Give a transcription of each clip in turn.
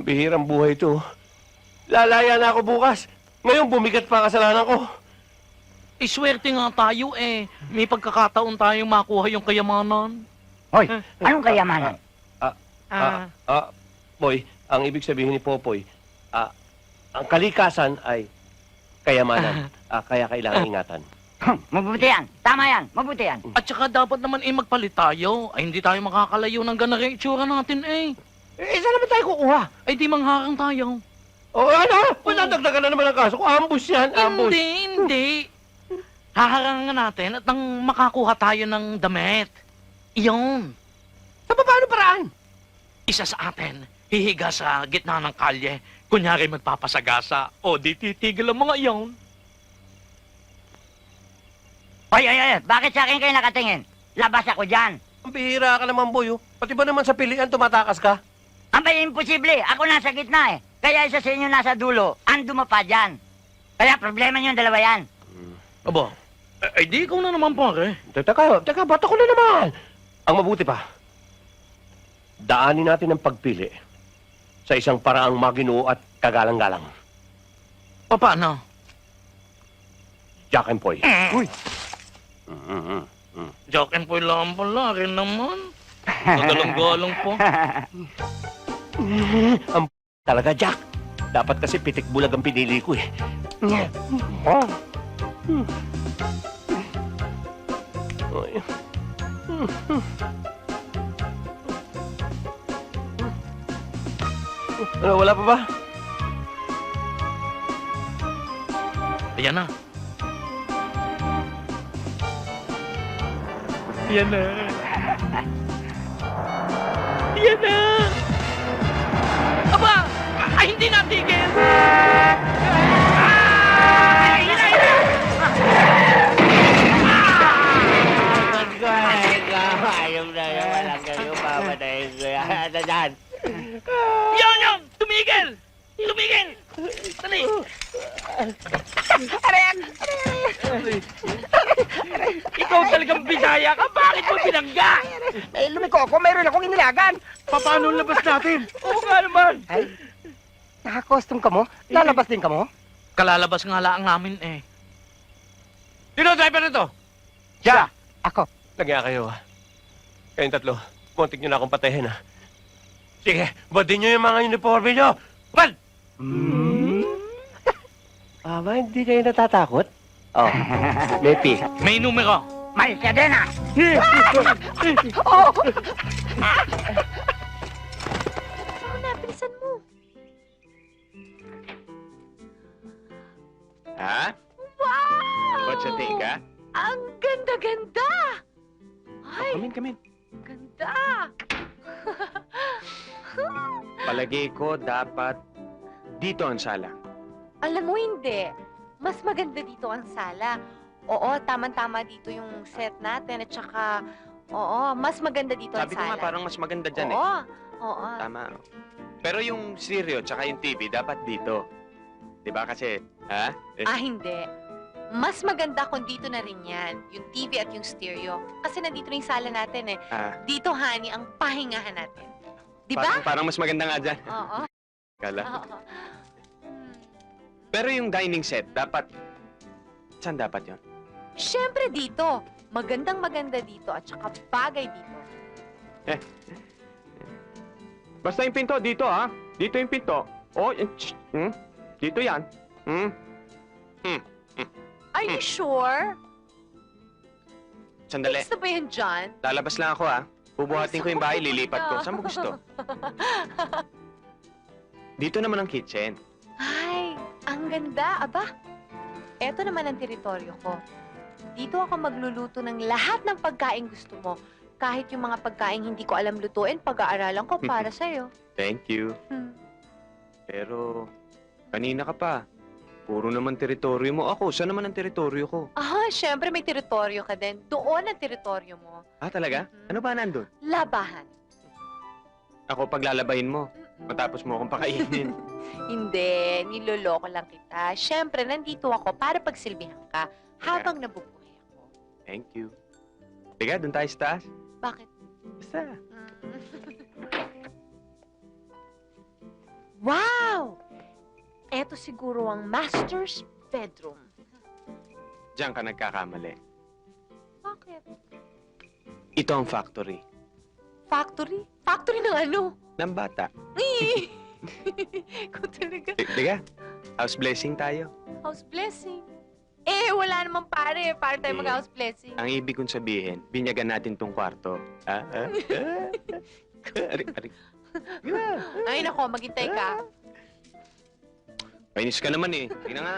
Pambihirang buhay ito. Lalaya na ako bukas. Ngayon, bumigat pa ang kasalanan ko. Iswerte nga tayo eh. May pagkakataon tayong makuha yung kayamanan. Hoy, anong kayamanan? Boy, ang ibig sabihin ni Popoy, ang kalikasan ay kayamanan. Kaya kailangan ingatan. Mabuti yan. Tama yan. Mabuti yan. At saka dapat naman magpalit tayo. Ay hindi tayo makakalayo ng ganang itsura natin eh. Saan naman tayo kukuha? Ay di mangharang tayo. Ano? Dagdagan na naman ang kaso ko. Ambush yan, ambush. Hindi. Haharangan natin at nang makakuha tayo ng damit. Iyon. Sa paano paraan? Isa sa atin, hihiga sa gitna ng kalye. Kunyari magpapasagasa. O di titigil ang mga iyon. Hoy, bakit sa akin kayo nakatingin? Labas ako dyan. Ang bihira ka naman, boy. Pati ba naman sa pilian tumatakas ka? Abay, imposible. Ako nasa gitna eh. Kaya isa sa inyo nasa dulo. Ang dumapa dyan. Kaya problema nyo yung dalawa yan. Aba, ay di ikaw na naman pare. Teka, bata ko na naman. Ang mabuti pa, daanin natin ang pagpili sa isang paraang maginoo at kagalang-galang. Paano? Jack and Poy. Uy. Jack and Poy lang pala rin naman. Nagalang-galang po. Ang talaga, Jack. Dapat kasi pitik bulag ang pinili ko eh. Ano, wala pa ba? Ayan na. Ayan na. Ayan na. Aba! Ay, hindi natigil! Yon! Tumigil! Tumigil! Dali! Ikaw talagang Bisaya ka? Bakit mo binangga? Lumiko ako, mayroon akong inilagan. Paano labas natin? Oo nga naman! Ay, nakakostum ka mo? Lalabas din ka mo? Kalalabas nga lang namin eh. Sino driver na to? Siya. Ako. Nagya kayo ha. Kayong tatlo, kontik nyo na akong patayin ha. Sige, badin nyo yung mga uniforme nyo. Bad! Aba, hindi kayo natatakot? Oh, Mepi. May numero. May kadena. Napilisan mo. Ha? Wow! What's your take, ha? Ang ganda-ganda! Ay, Come in. ganda! Palagay ko dapat dito ang sala. Alam mo, hindi. Mas maganda dito ang sala. Oo, tama-tama dito yung set natin at saka, oo, mas maganda dito Sabi ko ang nga sala. parang mas maganda dyan eh. Oo, oo. Tama. Pero yung stereo tsaka yung TV dapat dito. 'Di ba kasi, ha? Hindi. Mas maganda kung dito na rin yan, yung TV at yung stereo. Kasi nandito na yung sala natin eh. Dito, honey, ang pahingahan natin. Di ba? Parang mas maganda nga dyan. Oo. Kala. Oo. Pero yung dining set, dapat... Saan dapat yon? Siyempre dito. Magandang maganda dito at saka bagay dito. Basta yung pinto, dito ha? Dito yung pinto. Oh, dito yan. Are you sure? Sandali. Gusto ba yan, John? Lalabas lang ako ha. Bubuhatin ko yung bahay, lilipat ko. Saan mo gusto? Dito naman ang kitchen. Ay, ang ganda. Aba, eto naman ang teritoryo ko. Dito ako magluluto ng lahat ng pagkain gusto mo. Kahit yung mga pagkain hindi ko alam lutuin, pag-aaralan ko para sa'yo. Thank you. Pero, kanina ka pa. Puro naman teritoryo mo. Ako, saan naman ang teritoryo ko? Siyempre may teritoryo ka din. Doon ang teritoryo mo. Talaga? Ano ba nandun? Labahan. Ako paglalabahin mo. Matapos mo akong pakainin. Hindi, niloloko lang kita. Siyempre, nandito ako para pagsilbihan ka habang nabubuhay ako. Thank you. Tiga, doon tayo sa taas. Bakit? Basta. Wow! Eto siguro ang master's bedroom. Diyan ka nagkakamali. Bakit? Ito ang factory. Factory? Factory ng ano? Ng bata. Ikaw talaga. Tiga, house blessing tayo. House blessing. Eh, wala namang pare. Pare tayo Eh. mag-house blessing. Ang ibig kong sabihin, binyagan natin tong kwarto. Ari, ari. Ay, nako, maghintay ka. Painis ka naman eh. Tingnan nga.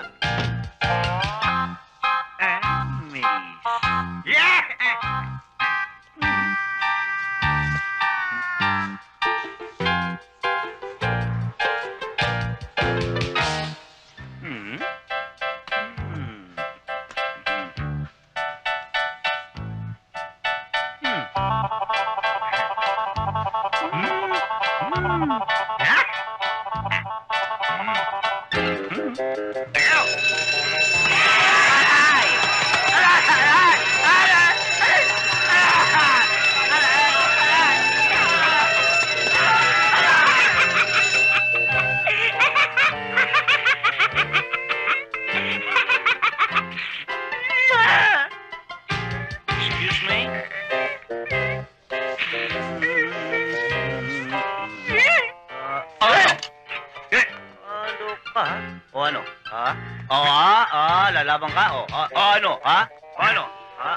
Excuse me? Ano ka? O ano? Ha? Lalaban ka? Ano? Ha? Ano? Ha?